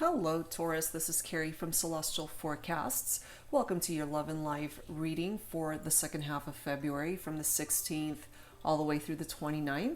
Hello, Taurus. This is Carrie from Celestial Forecasts. Welcome to your Love and Life reading for the second half of February from the 16th all the way through the 29th.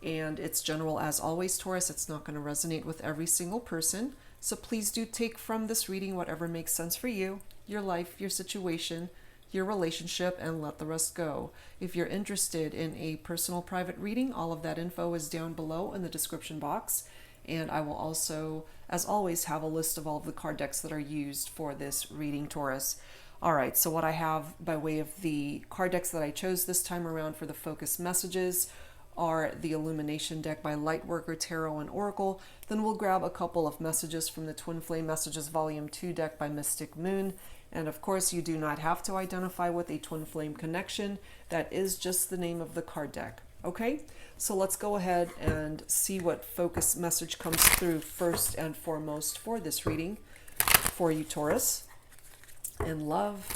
And it's general as always, Taurus. It's not going to resonate with every single person. So please do take from this reading whatever makes sense for you, your life, your situation, your relationship, and let the rest go. If you're interested in a personal private reading, all of that info is down below in the description box. And I will also, as always, have a list of all of the card decks that are used for this reading, Taurus. All right, so what I have by way of the card decks that I chose this time around for the focus messages are the Illumination deck by Lightworker, Tarot, and Oracle. Then we'll grab a couple of messages from the Twin Flame Messages Volume 2 deck by Mystic Moon. And of course, you do not have to identify with a Twin Flame connection. That is just the name of the card deck. Okay, so let's go ahead and see what focus message comes through first and foremost for this reading for you, Taurus, in love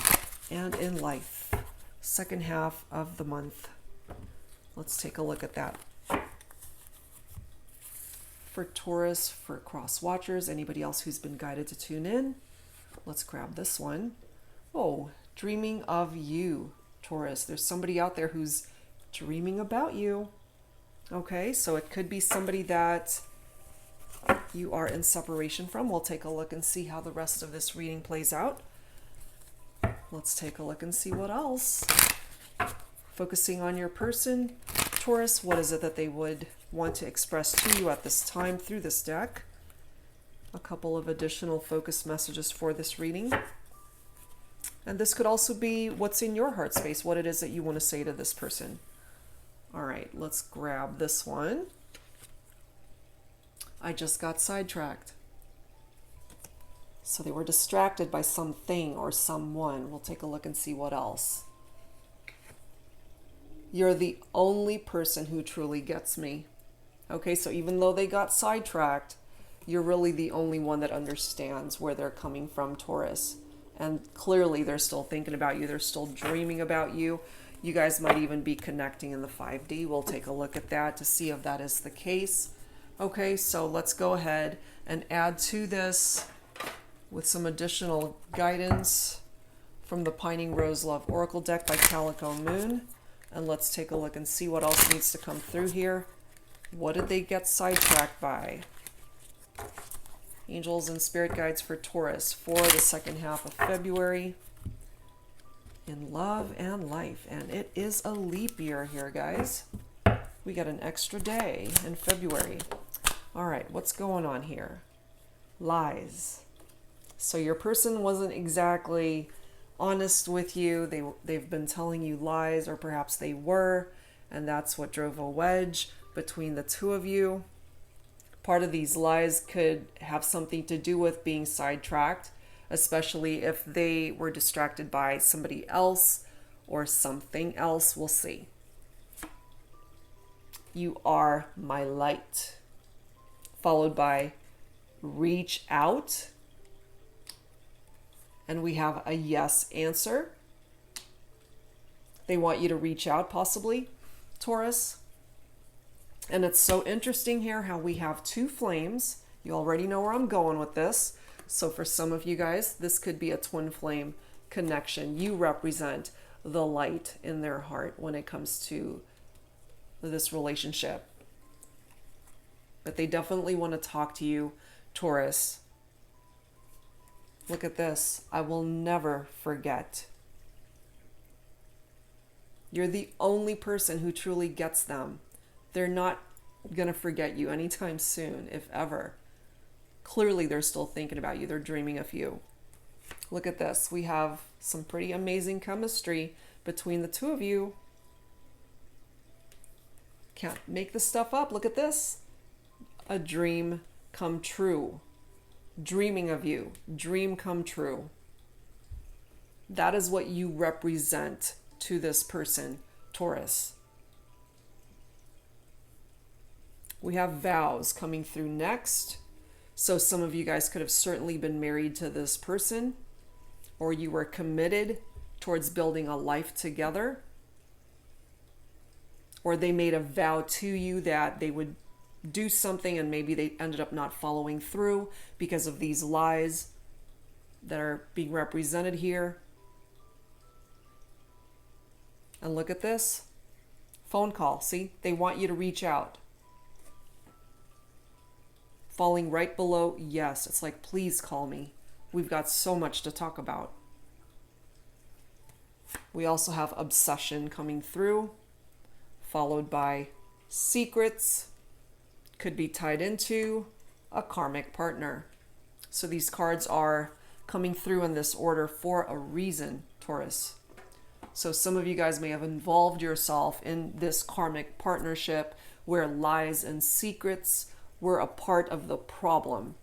and in life. Second half of the month. Let's take a look at that. For Taurus, for cross watchers, anybody else who's been guided to tune in, let's grab this one. Oh, dreaming of you, Taurus. There's somebody out there who's dreaming about you. Okay, so it could be somebody that you are in separation from. We'll take a look and see how the rest of this reading plays out. Let's take a look and see what else. Focusing on your person, Taurus, what is it that they would want to express to you at this time through this deck? A couple of additional focus messages for this reading. And this could also be what's in your heart space, what it is that you want to say to this person. All right, let's grab this one. I just got sidetracked. So they were distracted by something or someone. We'll take a look and see what else. You're the only person who truly gets me. Okay, so even though they got sidetracked, you're really the only one that understands where they're coming from, Taurus. And clearly they're still thinking about you. They're still dreaming about you. You guys might even be connecting in the 5D. We'll take a look at that to see if that is the case. Okay, so let's go ahead and add to this with some additional guidance from the Pining Rose Love Oracle deck by Calico Moon. And let's take a look and see what else needs to come through here. What did they get sidetracked by? Angels and Spirit Guides for Taurus for the second half of February. In love and life. And it is a leap year here, guys. We got an extra day in February. All right, what's going on here? Lies. So your person wasn't exactly honest with you. They've been telling you lies, or perhaps they were, and that's what drove a wedge between the two of you. Part of these lies could have something to do with being sidetracked, especially if they were distracted by somebody else or something else. We'll see. You are my light. Followed by reach out. And we have a yes answer. They want you to reach out, possibly, Taurus. And it's so interesting here how we have two flames. You already know where I'm going with this. So for some of you guys, this could be a twin flame connection. You represent the light in their heart when it comes to this relationship. But they definitely want to talk to you, Taurus. Look at this. I will never forget. You're the only person who truly gets them. They're not going to forget you anytime soon, if ever. Clearly, they're still thinking about you. They're dreaming of you. Look at this. We have some pretty amazing chemistry between the two of you. Can't make this stuff up. Look at this. A dream come true. Dreaming of you. Dream come true. That is what you represent to this person, Taurus. We have vows coming through next. So some of you guys could have certainly been married to this person, or you were committed towards building a life together, or they made a vow to you that they would do something and maybe they ended up not following through because of these lies that are being represented here. And look at this. Phone call. See? They want you to reach out. Falling right below yes. It's like, please call me. We've got so much to talk about. We also have obsession coming through, followed by secrets. Could be tied into a karmic partner. So these cards are coming through in this order for a reason, Taurus. So some of you guys may have involved yourself in this karmic partnership where lies and secrets were a part of the problem.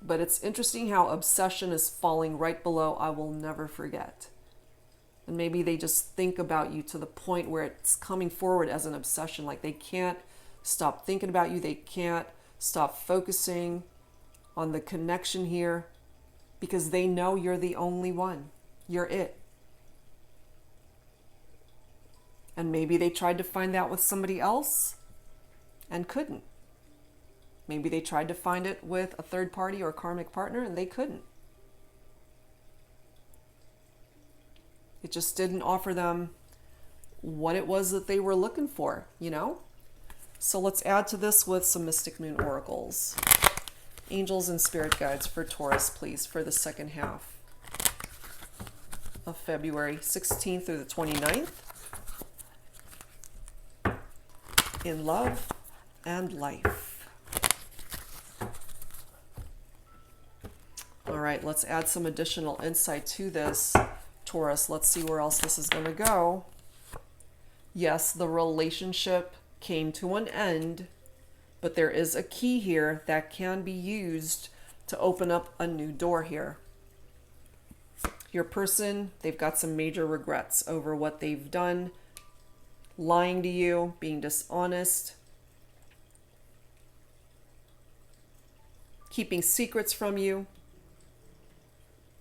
But it's interesting how obsession is falling right below I will never forget. And maybe they just think about you to the point where it's coming forward as an obsession. Like they can't stop thinking about you. They can't stop focusing on the connection here because they know you're the only one. You're it. And maybe they tried to find that with somebody else and couldn't. Maybe they tried to find it with a third party or karmic partner and they couldn't. It just didn't offer them what it was that they were looking for, you know? So let's add to this with some Mystic Moon oracles. Angels and spirit guides for Taurus, please, for the second half of February 16th through the 29th. In love and life. All right, let's add some additional insight to this, Taurus. Let's see where else this is going to go. Yes, the relationship came to an end, but there is a key here that can be used to open up a new door here. Your person, they've got some major regrets over what they've done, lying to you, being dishonest, keeping secrets from you,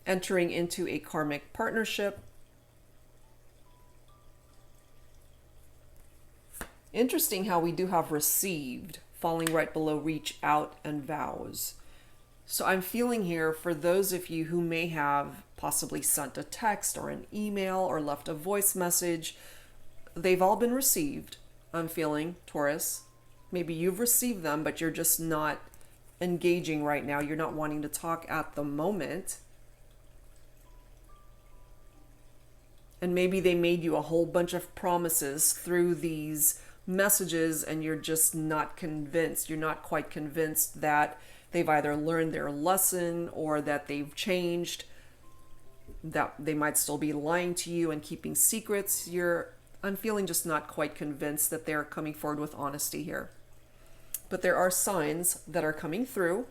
entering into a karmic partnership. Interesting how we do have received, falling right below reach out and vows. So I'm feeling here for those of you who may have possibly sent a text or an email or left a voice message, they've all been received. I'm feeling, Taurus. Maybe you've received them, but you're just not engaging right now. You're not wanting to talk at the moment. And maybe they made you a whole bunch of promises through these messages and you're just not convinced. You're not quite convinced that they've either learned their lesson or that they've changed, that they might still be lying to you and keeping secrets. I'm feeling just not quite convinced that they're coming forward with honesty here. But there are signs that are coming through.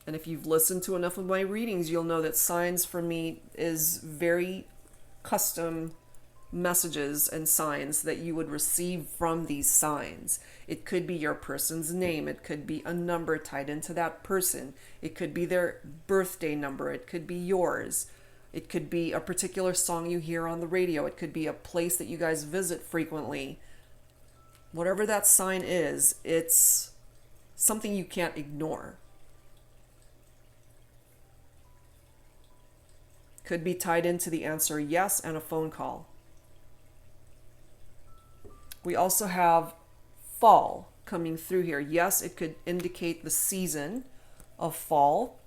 And if you've listened to enough of my readings, you'll know that signs for me is very custom messages and signs that you would receive from these signs. It could be your person's name. It could be a number tied into that person. It could be their birthday number. It could be yours. It could be a particular song you hear on the radio. It could be a place that you guys visit frequently. Whatever that sign is, it's something you can't ignore. Could be tied into the answer yes and a phone call. We also have fall coming through here. Yes, it could indicate the season of fall.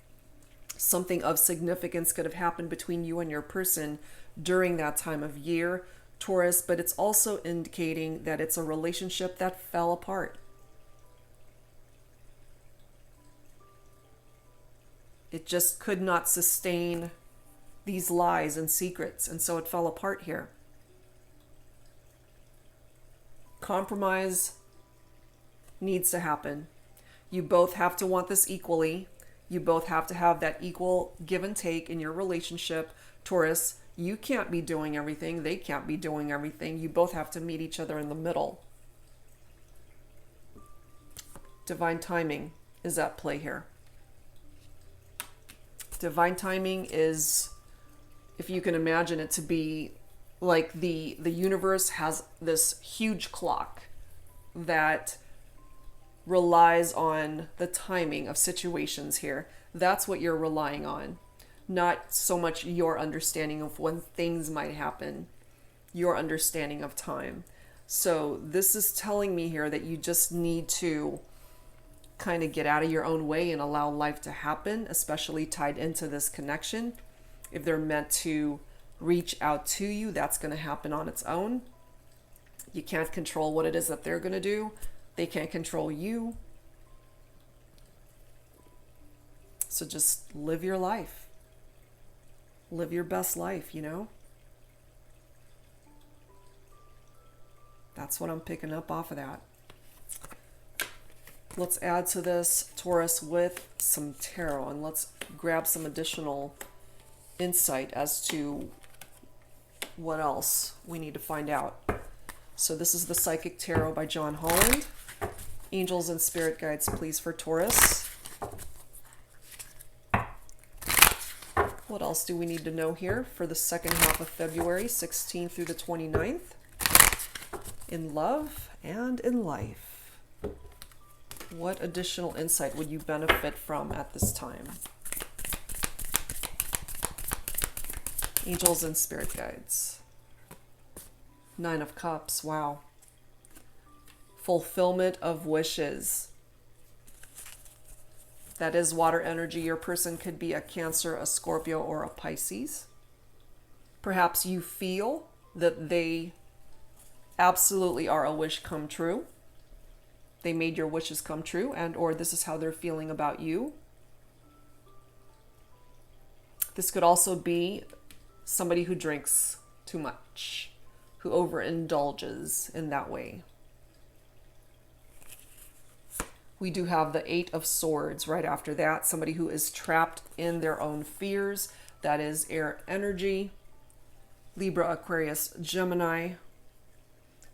Something of significance could have happened between you and your person during that time of year, Taurus, but it's also indicating that it's a relationship that fell apart. It just could not sustain these lies and secrets, and so it fell apart here. Compromise needs to happen. You both have to want this equally. You both have to have that equal give and take in your relationship. Taurus, you can't be doing everything. They can't be doing everything. You both have to meet each other in the middle. Divine timing is at play here. Divine timing is, if you can imagine it to be like the universe has this huge clock that relies on the timing of situations here. That's what you're relying on, not so much your understanding of when things might happen, your understanding of time. So this is telling me here that you just need to kind of get out of your own way and allow life to happen, especially tied into this connection. If they're meant to reach out to you, that's going to happen on its own. You can't control what it is that they're going to do. They can't control you. So just live your life. Live your best life, you know? That's what I'm picking up off of that. Let's add to this, Taurus, with some tarot, and let's grab some additional insight as to what else we need to find out. So this is the Psychic Tarot by John Holland. Angels and spirit guides, please, for Taurus. What else do we need to know here for the second half of February, 16th through the 29th? In love and in life. What additional insight would you benefit from at this time? Angels and spirit guides. Nine of Cups, wow. Fulfillment of wishes. That is water energy. Your person could be a Cancer, a Scorpio, or a Pisces. Perhaps you feel that they absolutely are a wish come true. They made your wishes come true, and or this is how they're feeling about you. This could also be somebody who drinks too much, who overindulges in that way. We do have the Eight of Swords right after that. Somebody who is trapped in their own fears. That is air energy. Libra, Aquarius, Gemini.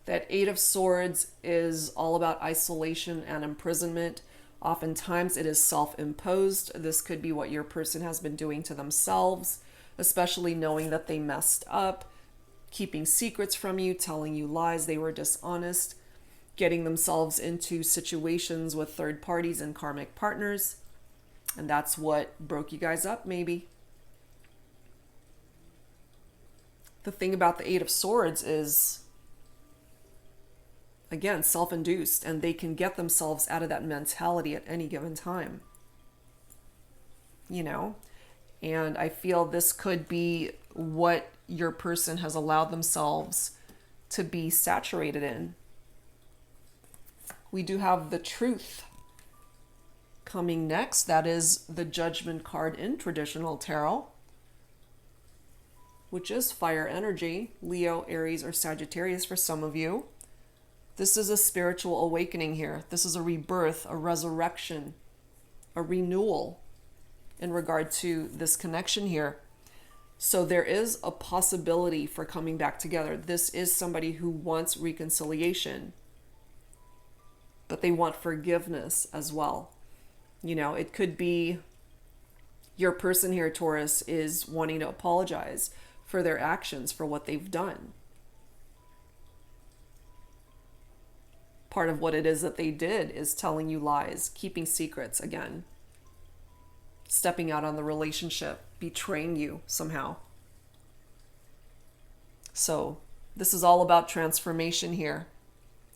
That Eight of Swords is all about isolation and imprisonment. Oftentimes it is self-imposed. This could be what your person has been doing to themselves, especially knowing that they messed up, keeping secrets from you, telling you lies, they were dishonest, getting themselves into situations with third parties and karmic partners. And that's what broke you guys up, maybe. The thing about the Eight of Swords is, again, self-induced, and they can get themselves out of that mentality at any given time. You know? And I feel this could be what your person has allowed themselves to be saturated in. We do have the Truth coming next. That is the Judgment card in traditional tarot, which is fire energy, Leo, Aries, or Sagittarius for some of you. This is a spiritual awakening here. This is a rebirth, a resurrection, a renewal in regard to this connection here. So there is a possibility for coming back together. This is somebody who wants reconciliation, but they want forgiveness as well. You know, it could be your person here, Taurus, is wanting to apologize for their actions, for what they've done. Part of what it is that they did is telling you lies, keeping secrets again, stepping out on the relationship, betraying you somehow. So this is all about transformation here.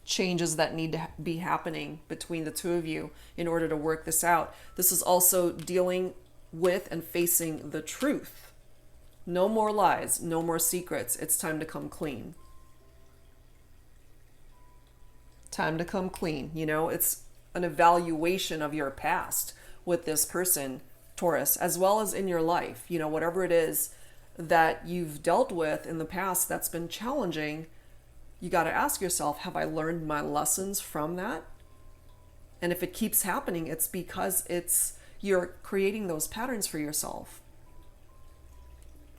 Changes that need to be happening between the two of you in order to work this out. This is also dealing with and facing the truth. No more lies, no more secrets. It's time to come clean. Time to come clean. You know, it's an evaluation of your past with this person, Taurus, as well as in your life. You know, whatever it is that you've dealt with in the past that's been challenging, you got to ask yourself, have I learned my lessons from that? And if it keeps happening, it's because you're creating those patterns for yourself.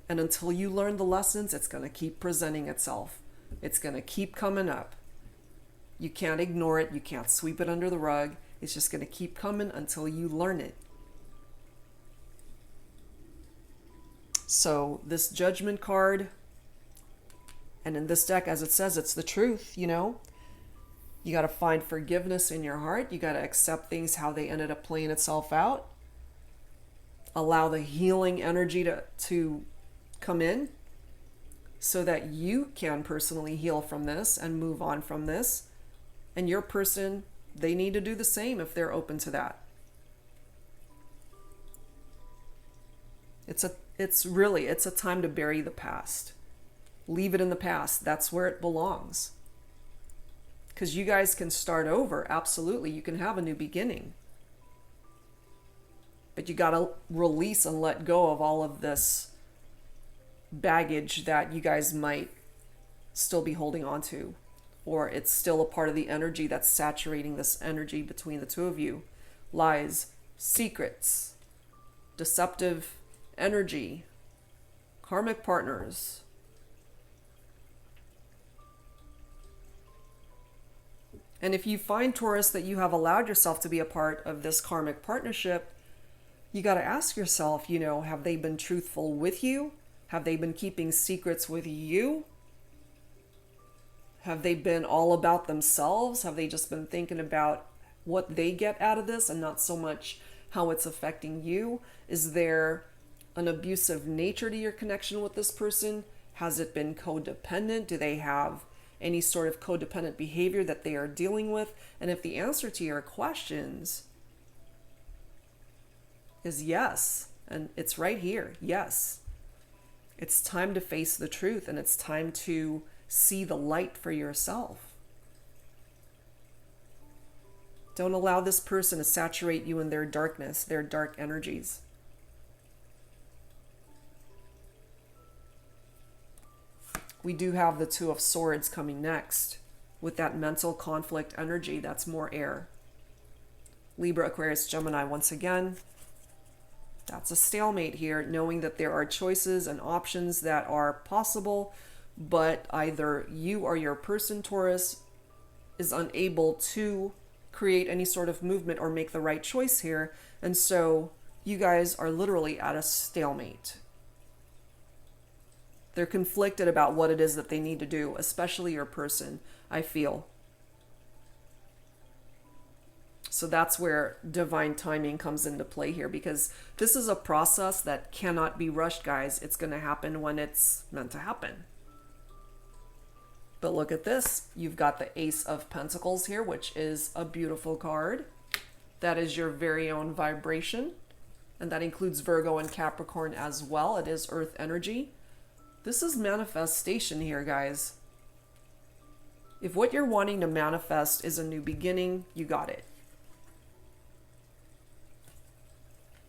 And until you learn the lessons, it's going to keep presenting itself. It's going to keep coming up. You can't ignore it. You can't sweep it under the rug. It's just going to keep coming until you learn it. So this Judgment card, And in this deck, as it says, it's the truth, you know? You got to find forgiveness in your heart. You got to accept things how they ended up playing itself out. Allow the healing energy to come in so that you can personally heal from this and move on from this. And your person, they need to do the same if they're open to that. It's a time to bury the past. Leave it in the past. That's where it belongs. Because you guys can start over. Absolutely. You can have a new beginning. But you got to release and let go of all of this baggage that you guys might still be holding on to. Or it's still a part of the energy that's saturating this energy between the two of you. Lies, secrets, deceptive energy, karmic partners. And if you find, Taurus, that you have allowed yourself to be a part of this karmic partnership, you got to ask yourself, you know, have they been truthful with you? Have they been keeping secrets with you? Have they been all about themselves? Have they just been thinking about what they get out of this and not so much how it's affecting you? Is there an abusive nature to your connection with this person? Has it been codependent? Do they have any sort of codependent behavior that they are dealing with? And if the answer to your questions is yes, and it's right here, yes, it's time to face the truth, and it's time to see the light for yourself. Don't allow this person to saturate you in their darkness, their dark energies. We do have the Two of Swords coming next with that mental conflict energy. That's more air. Libra, Aquarius, Gemini, once again, that's a stalemate here, knowing that there are choices and options that are possible, but either you or your person, Taurus, is unable to create any sort of movement or make the right choice here. And so you guys are literally at a stalemate. They're conflicted about what it is that they need to do, especially your person, I feel. So that's where divine timing comes into play here, because this is a process that cannot be rushed, guys. It's going to happen when it's meant to happen. But look at this. You've got the Ace of Pentacles here, which is a beautiful card. That is your very own vibration. And that includes Virgo and Capricorn as well. It is Earth energy. This is manifestation here, guys. If what you're wanting to manifest is a new beginning, you got it.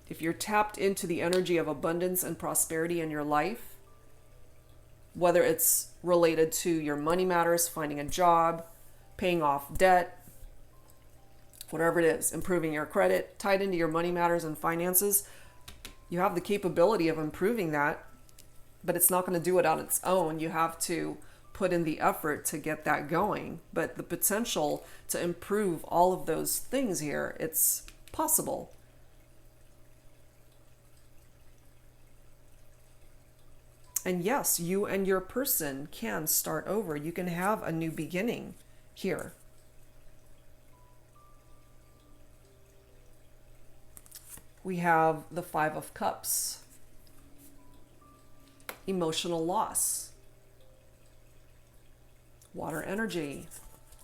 If you're tapped into the energy of abundance and prosperity in your life, whether it's related to your money matters, finding a job, paying off debt, whatever it is, improving your credit, tied into your money matters and finances, you have the capability of improving that. But it's not going to do it on its own. You have to put in the effort to get that going. But the potential to improve all of those things here, it's possible. And yes, you and your person can start over. You can have a new beginning here. We have the Five of Cups. Emotional loss. Water energy.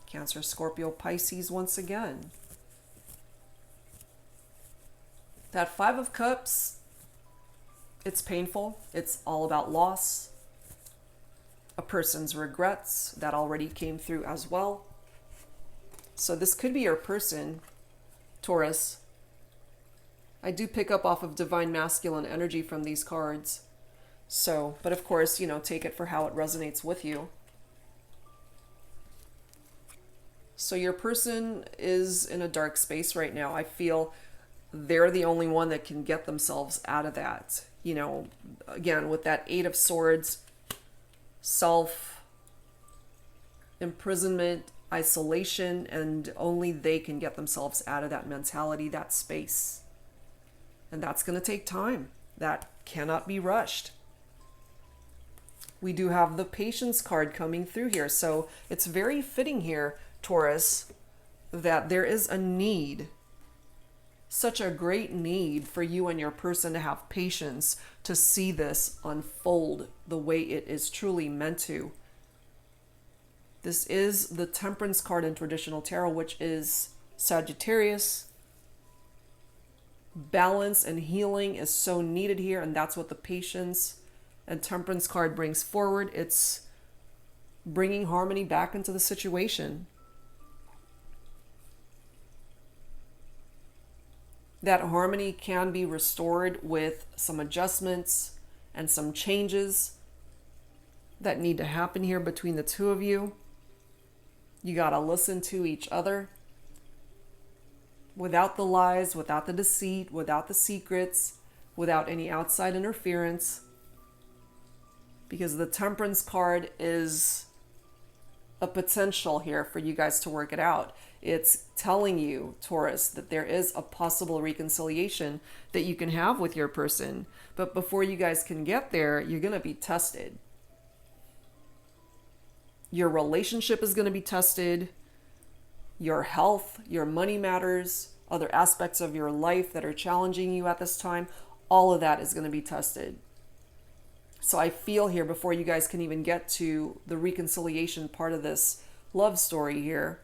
Cancer, Scorpio, Pisces once again. That Five of Cups, it's painful. It's all about loss. A person's regrets, that already came through as well. So this could be your person, Taurus. I do pick up off of divine masculine energy from these cards. So, but of course, you know, take it for how it resonates with you. So your person is in a dark space right now. I feel they're the only one that can get themselves out of that. You know, again, with that Eight of Swords, self-imprisonment, isolation, and only they can get themselves out of that mentality, that space. And that's going to take time. That cannot be rushed. we do have the Patience card coming through here. So it's very fitting here, Taurus, that there is a need, such a great need for you and your person to have patience to see this unfold the way it is truly meant to. This is the Temperance card in traditional tarot, which is Sagittarius. Balance and healing is so needed here, and that's what the Patience and Temperance card brings forward. It's bringing harmony back into the situation. That harmony can be restored with some adjustments and some changes that need to happen here between the two of you. You got to listen to each other without the lies, without the deceit, without the secrets, without any outside interference. Because the Temperance card is a potential here for you guys to work it out. It's telling you, Taurus, that there is a possible reconciliation that you can have with your person. But before you guys can get there, you're going to be tested. Your relationship is going to be tested. Your health, your money matters, other aspects of your life that are challenging you at this time, all of that is going to be tested. So I feel here, before you guys can even get to the reconciliation part of this love story here,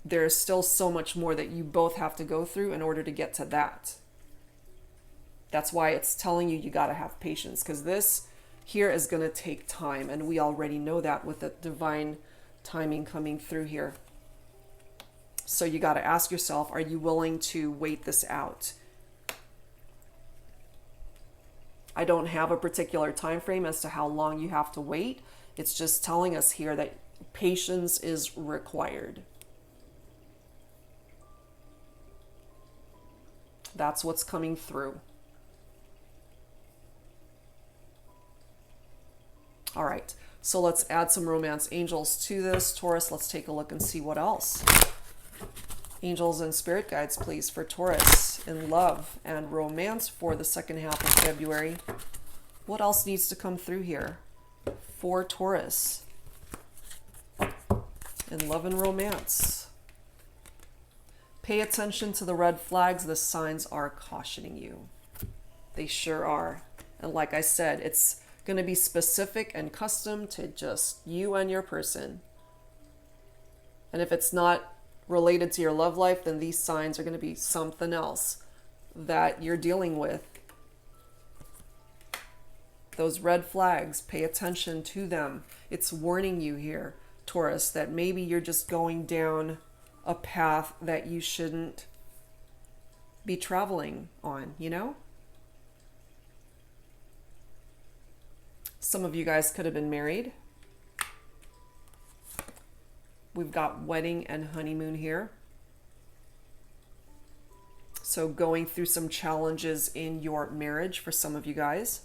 there's still so much more that you both have to go through in order to get to that. That's why it's telling you got to have patience, because this here is going to take time, and we already know that with the divine timing coming through here. So you got to ask yourself, are you willing to wait this out? I don't have a particular time frame as to how long you have to wait. It's just telling us here that patience is required. That's what's coming through. All right, so let's add some romance angels to this. Taurus, let's take a look and see what else. Angels and spirit guides, please, for Taurus in love and romance for the second half of February. What else needs to come through here for Taurus in love and romance? Pay attention to the red flags. The signs are cautioning you. They sure are. And like I said, it's going to be specific and custom to just you and your person. And if it's not related to your love life, then these signs are going to be something else that you're dealing with. Those red flags, pay attention to them. It's warning you here, Taurus, that maybe you're just going down a path that you shouldn't be traveling on, you know? Some of you guys could have been married. We've got wedding and honeymoon here. So going through some challenges in your marriage for some of you guys.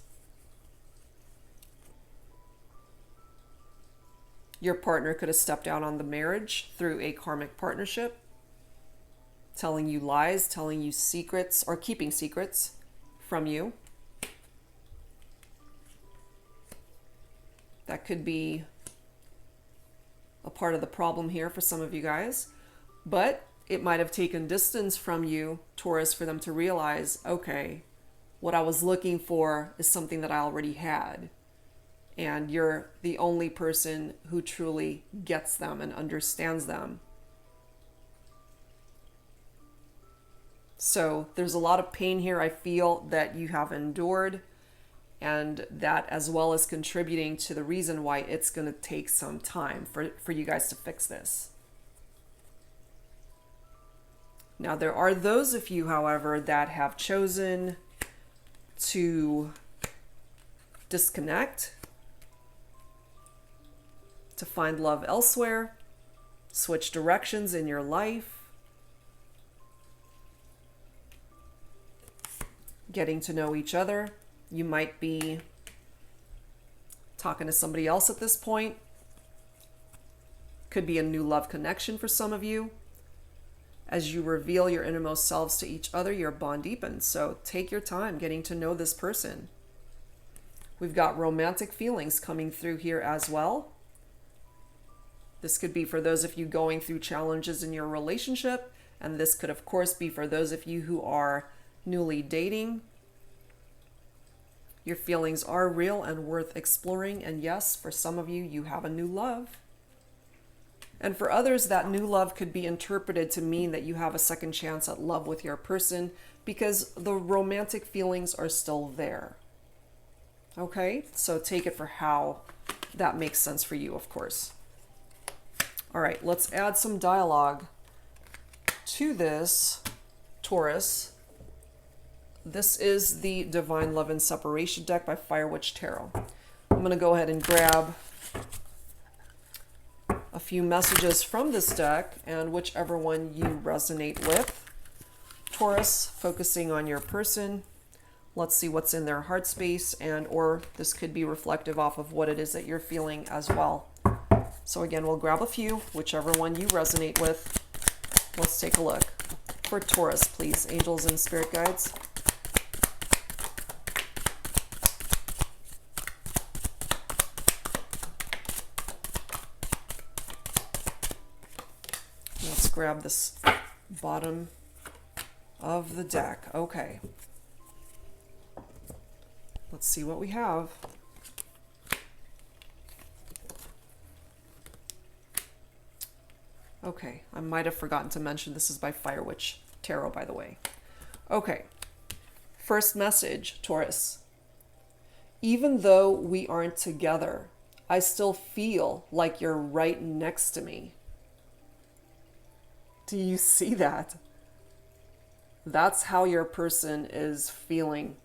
Your partner could have stepped out on the marriage through a karmic partnership, telling you lies, telling you secrets, or keeping secrets from you. That could be a part of the problem here for some of you guys. But it might have taken distance from you, Taurus, for them to realize, okay, what I was looking for is something that I already had. And you're the only person who truly gets them and understands them. So there's a lot of pain here I feel that you have endured, and that as well as contributing to the reason why it's going to take some time for you guys to fix this. Now, there are those of you, however, that have chosen to disconnect, to find love elsewhere, switch directions in your life, getting to know each other. You might be talking to somebody else at this point. Could be a new love connection for some of you. As you reveal your innermost selves to each other, your bond deepens. So take your time getting to know this person. We've got romantic feelings coming through here as well. This could be for those of you going through challenges in your relationship, and this could, of course, be for those of you who are newly dating. Your feelings are real and worth exploring, and yes, for some of you, you have a new love. And for others, that new love could be interpreted to mean that you have a second chance at love with your person because the romantic feelings are still there. Okay, so take it for how that makes sense for you, of course. All right, let's add some dialogue to this, Taurus. This is the Divine Love and Separation deck by Fire Witch Tarot. I'm going to go ahead and grab a few messages from this deck and whichever one you resonate with. Taurus, focusing on your person. Let's see what's in their heart space, and or this could be reflective off of what it is that you're feeling as well. So again, we'll grab a few, whichever one you resonate with. Let's take a look. For Taurus, please, angels and spirit guides. Let's grab this bottom of the deck. Okay. Let's see what we have. Okay, I might have forgotten to mention this is by Fire Witch Tarot, by the way. Okay, first message, Taurus. Even though we aren't together, I still feel like you're right next to me. Do you see that? That's how your person is feeling.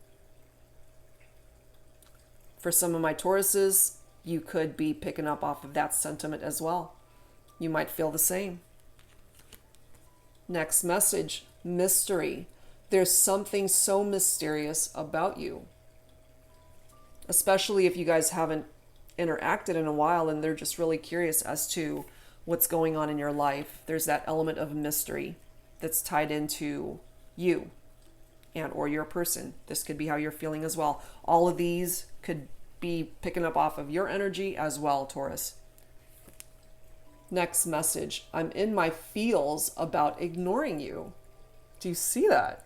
For some of my Tauruses, you could be picking up off of that sentiment as well. You might feel the same. Next message, mystery. There's something so mysterious about you. Especially if you guys haven't interacted in a while and they're just really curious as to what's going on in your life. There's that element of mystery that's tied into you and or your person. This could be how you're feeling as well. All of these could be picking up off of your energy as well, Taurus. Next message, I'm in my feels about ignoring you. Do you see that?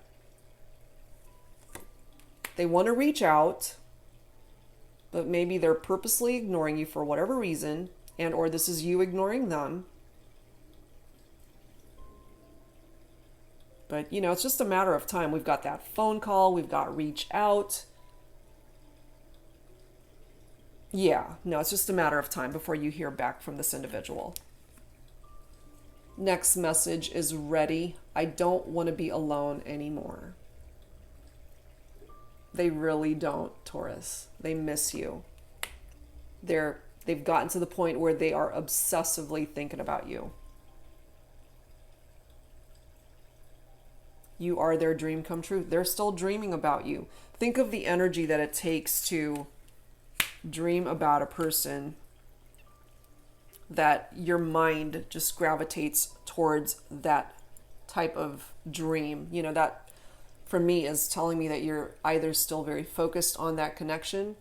They want to reach out, but maybe they're purposely ignoring you for whatever reason, and or this is you ignoring them. But, you know, it's just a matter of time. We've got that phone call. We've got reach out. Yeah, no, it's just a matter of time before you hear back from this individual. Next message is ready. I don't want to be alone anymore. They really don't, Taurus. They miss you. They've gotten to the point where they are obsessively thinking about you. You are their dream come true. They're still dreaming about you. Think of the energy that it takes to dream about a person, that your mind just gravitates towards that type of dream. You know, that for me is telling me that you're either still very focused on that connection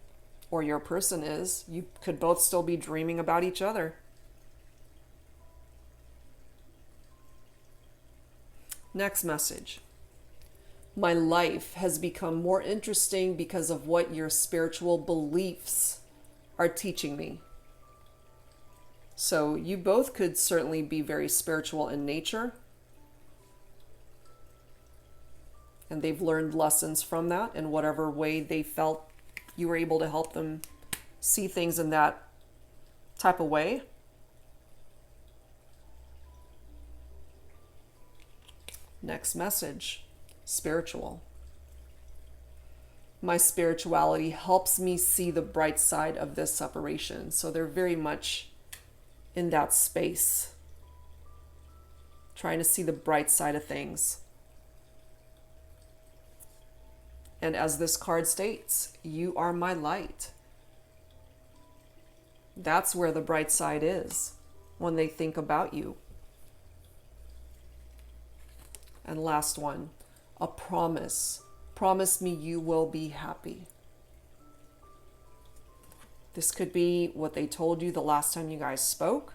or your person is. You could both still be dreaming about each other. Next message. My life has become more interesting because of what your spiritual beliefs are teaching me. So you both could certainly be very spiritual in nature. And they've learned lessons from that in whatever way they felt you were able to help them see things in that type of way. Next message, spiritual. My spirituality helps me see the bright side of this separation. So they're very much in that space, trying to see the bright side of things. And as this card states, you are my light. That's where the bright side is when they think about you. And last one, a promise. Promise me you will be happy. This could be what they told you the last time you guys spoke.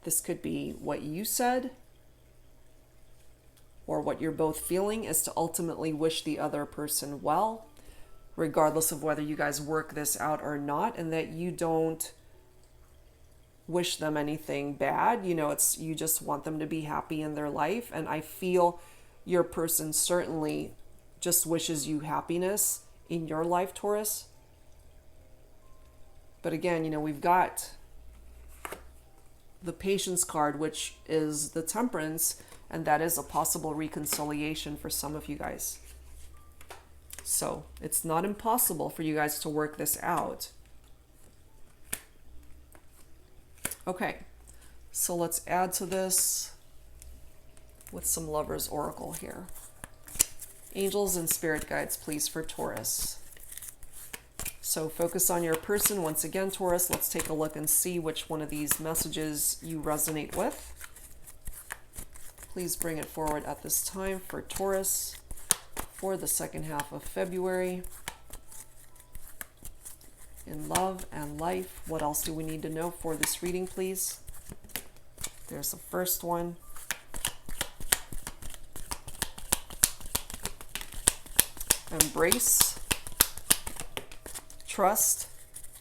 This could be what you said, or what you're both feeling is to ultimately wish the other person well, regardless of whether you guys work this out or not, and that you don't wish them anything bad. You know, it's, you just want them to be happy in their life. And I feel your person certainly just wishes you happiness in your life, Taurus. But again, you know, we've got the Patience card, which is the Temperance, and that is a possible reconciliation for some of you guys. So it's not impossible for you guys to work this out. Okay, so let's add to this with some Lover's Oracle here. Angels and spirit guides, please, for Taurus. So focus on your person. Once again, Taurus, let's take a look and see which one of these messages you resonate with. Please bring it forward at this time for Taurus for the second half of February. In love and life, what else do we need to know for this reading, please? There's the first one. Embrace. Trust.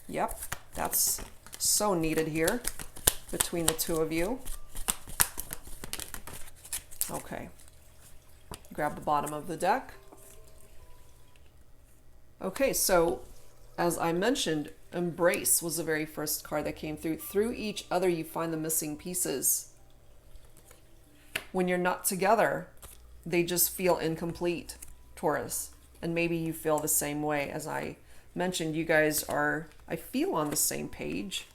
Yep, that's so needed here between the two of you. Okay. Grab the bottom of the deck. Okay, so as I mentioned, embrace was the very first card that came through. Through each other, you find the missing pieces. When you're not together, they just feel incomplete, Taurus. And maybe you feel the same way. As I mentioned, you guys are, I feel, on the same page.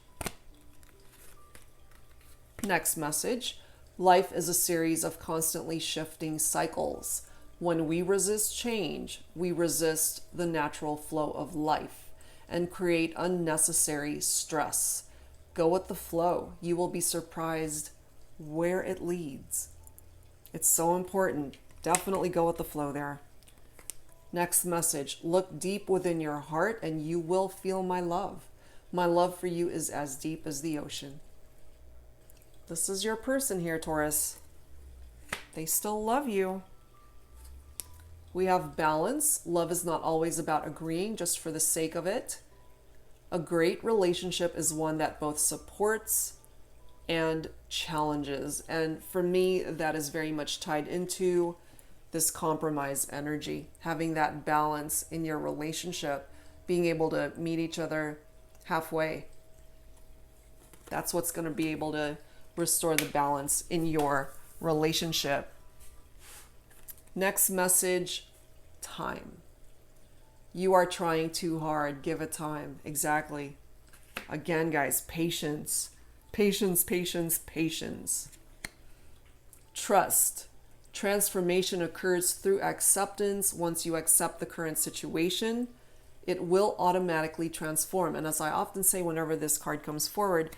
Next message. Life is a series of constantly shifting cycles. When we resist change, we resist the natural flow of life and create unnecessary stress. Go with the flow. You will be surprised where it leads. It's so important. Definitely go with the flow there. Next message. Look deep within your heart and you will feel my love. My love for you is as deep as the ocean. This is your person here, Taurus. They still love you. We have balance. Love is not always about agreeing just for the sake of it. A great relationship is one that both supports and challenges. And for me, that is very much tied into this compromise energy. Having that balance in your relationship, being able to meet each other halfway. That's what's going to be able to restore the balance in your relationship. Next message, time. You are trying too hard. Give it time. Exactly. Again, guys, patience. Patience, patience, patience. Trust. Transformation occurs through acceptance. Once you accept the current situation, it will automatically transform. And as I often say whenever this card comes forward,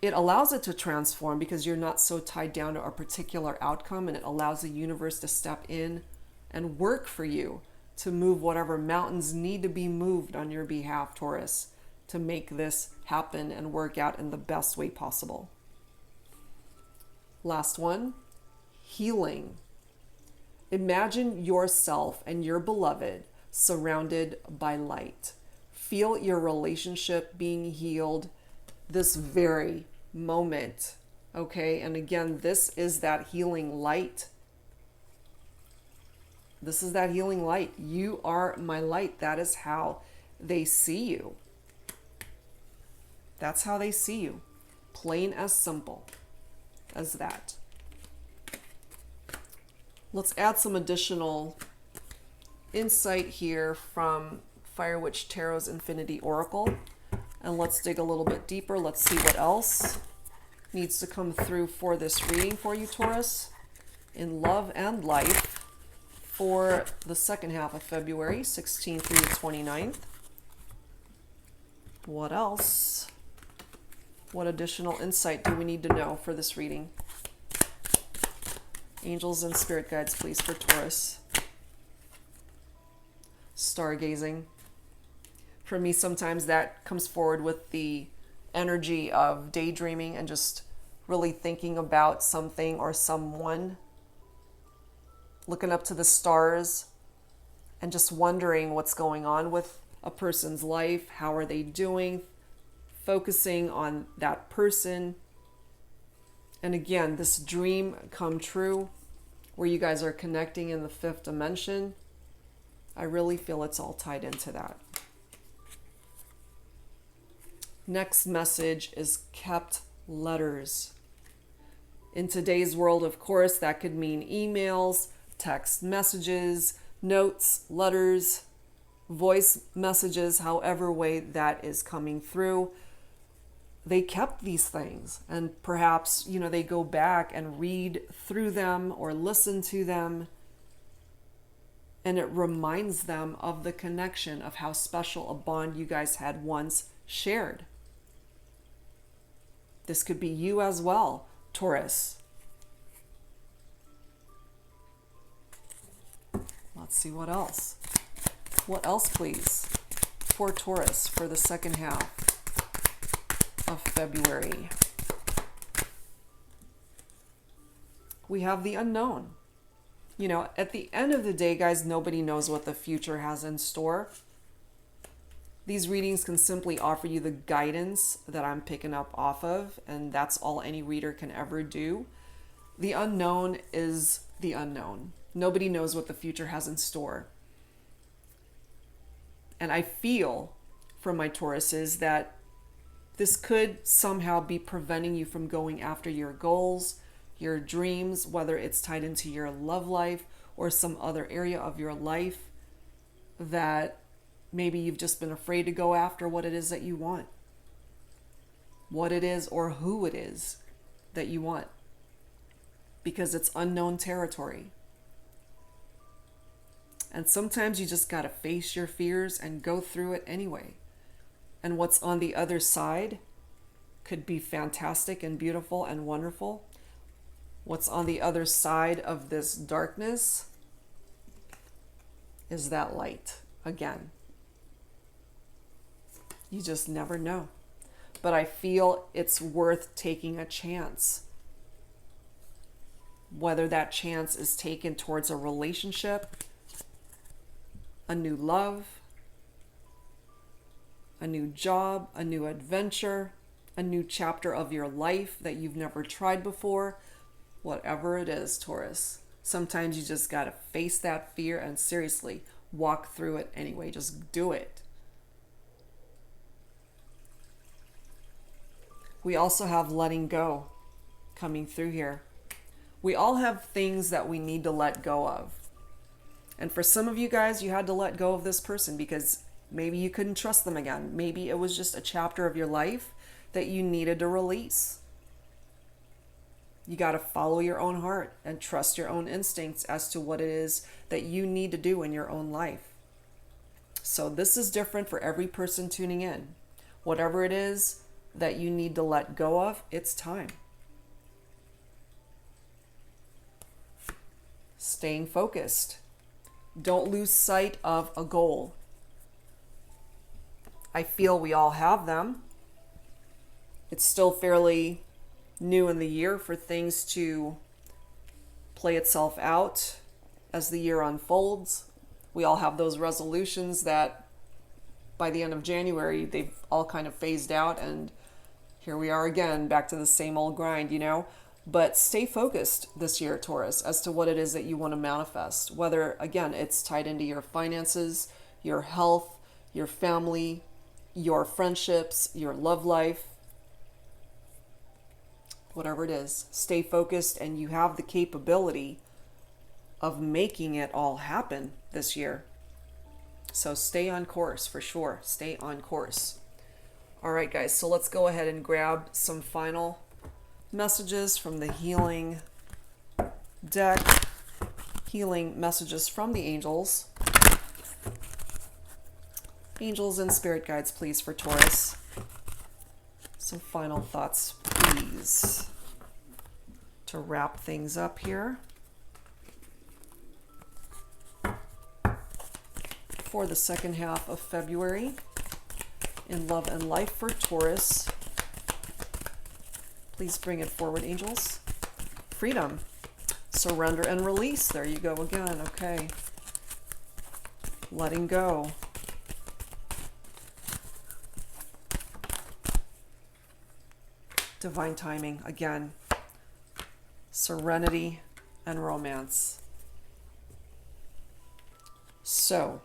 it allows it to transform because you're not so tied down to a particular outcome, and it allows the universe to step in and work for you to move whatever mountains need to be moved on your behalf, Taurus, to make this happen and work out in the best way possible. Last one, healing. Imagine yourself and your beloved surrounded by light. Feel your relationship being healed this very moment. Okay, and again, this is that healing light. This is that healing light. You are my light. That is how they see you. That's how they see you. Plain as simple as that. Let's add some additional insight here from Fire Witch Tarot's Infinity Oracle. And let's dig a little bit deeper. Let's see what else needs to come through for this reading for you, Taurus, in love and life for the second half of February, 16th through the 29th. What else? What additional insight do we need to know for this reading? Angels and spirit guides, please, for Taurus. Stargazing. For me, sometimes that comes forward with the energy of daydreaming and just really thinking about something or someone, looking up to the stars and just wondering what's going on with a person's life. How are they doing? Focusing on that person. And again, this dream come true where you guys are connecting in the fifth dimension. I really feel it's all tied into that. Next message is kept letters. In today's world, of course, that could mean emails, text messages, notes, letters, voice messages, however way that is coming through. They kept these things, and perhaps, they go back and read through them or listen to them, and it reminds them of the connection of how special a bond you guys had once shared. This could be you as well, Taurus. Let's see what else. What else, please, for Taurus for the second half of February? We have the unknown. At the end of the day, guys, nobody knows what the future has in store. These readings can simply offer you the guidance that I'm picking up off of, and that's all any reader can ever do. The unknown is the unknown. Nobody knows what the future has in store. And I feel from my Tauruses that this could somehow be preventing you from going after your goals, your dreams, whether it's tied into your love life or some other area of your life that maybe you've just been afraid to go after what it is that you want. What it is or who it is that you want. Because it's unknown territory. And sometimes you just gotta face your fears and go through it anyway. And what's on the other side could be fantastic and beautiful and wonderful. What's on the other side of this darkness is that light again. You just never know. But I feel it's worth taking a chance. Whether that chance is taken towards a relationship, a new love, a new job, a new adventure, a new chapter of your life that you've never tried before, whatever it is, Taurus. Sometimes you just gotta face that fear and seriously walk through it anyway. Just do it. We also have letting go coming through here. We all have things that we need to let go of. And for some of you guys, you had to let go of this person because maybe you couldn't trust them again. Maybe it was just a chapter of your life that you needed to release. You got to follow your own heart and trust your own instincts as to what it is that you need to do in your own life. So this is different for every person tuning in. Whatever it is that you need to let go of, it's time. Staying focused. Don't lose sight of a goal. I feel we all have them. It's still fairly new in the year for things to play itself out as the year unfolds. We all have those resolutions that by the end of January, they've all kind of phased out, and here we are again, back to the same old grind, But stay focused this year, Taurus, as to what it is that you want to manifest. Whether, again, it's tied into your finances, your health, your family, your friendships, your love life. Whatever it is, stay focused, and you have the capability of making it all happen this year. So stay on course for sure. Stay on course. All right, guys, so let's go ahead and grab some final messages from the healing deck. Healing messages from the angels. Angels and spirit guides, please, for Taurus. Some final thoughts, please, to wrap things up here for the second half of February. in love and life for Taurus. Please bring it forward, angels. Freedom. Surrender and release. There you go again. Okay. Letting go. Divine timing. Again. Serenity and romance. So,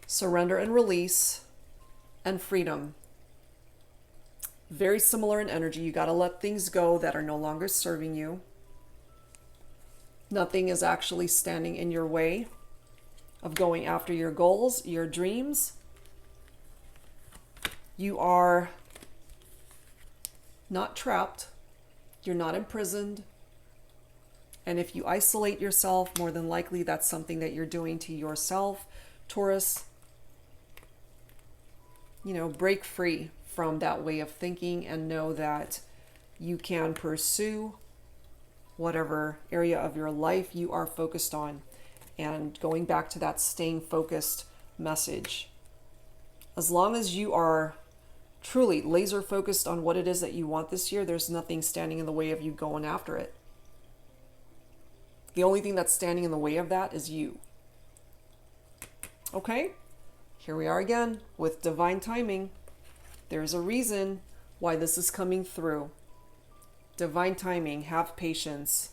surrender and release and freedom. Very similar in energy. You got to let things go that are no longer serving you. Nothing is actually standing in your way of going after your goals, your dreams. You are not trapped. You're not imprisoned. And if you isolate yourself, more than likely that's something that you're doing to yourself. Taurus, break free from that way of thinking and know that you can pursue whatever area of your life you are focused on. And going back to that staying focused message, as long as you are truly laser focused on what it is that you want this year, there's nothing standing in the way of you going after it. The only thing that's standing in the way of that is you. Okay, here we are again with divine timing. There's a reason why this is coming through. Divine timing, have patience,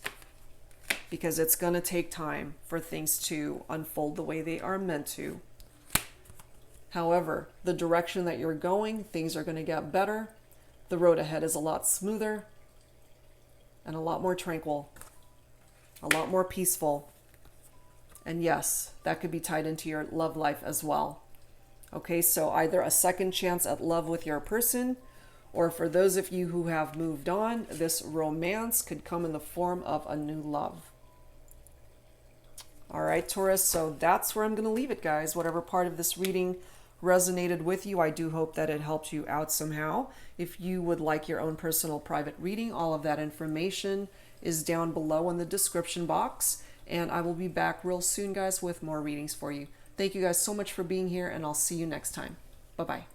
because it's going to take time for things to unfold the way they are meant to. However, the direction that you're going, things are going to get better. The road ahead is a lot smoother and a lot more tranquil, a lot more peaceful. And yes, that could be tied into your love life as well. Okay, so either a second chance at love with your person, or for those of you who have moved on, this romance could come in the form of a new love. All right, Taurus, so that's where I'm going to leave it, guys. Whatever part of this reading resonated with you, I do hope that it helped you out somehow. If you would like your own personal private reading, all of that information is down below in the description box. And I will be back real soon, guys, with more readings for you. Thank you guys so much for being here, and I'll see you next time. Bye-bye.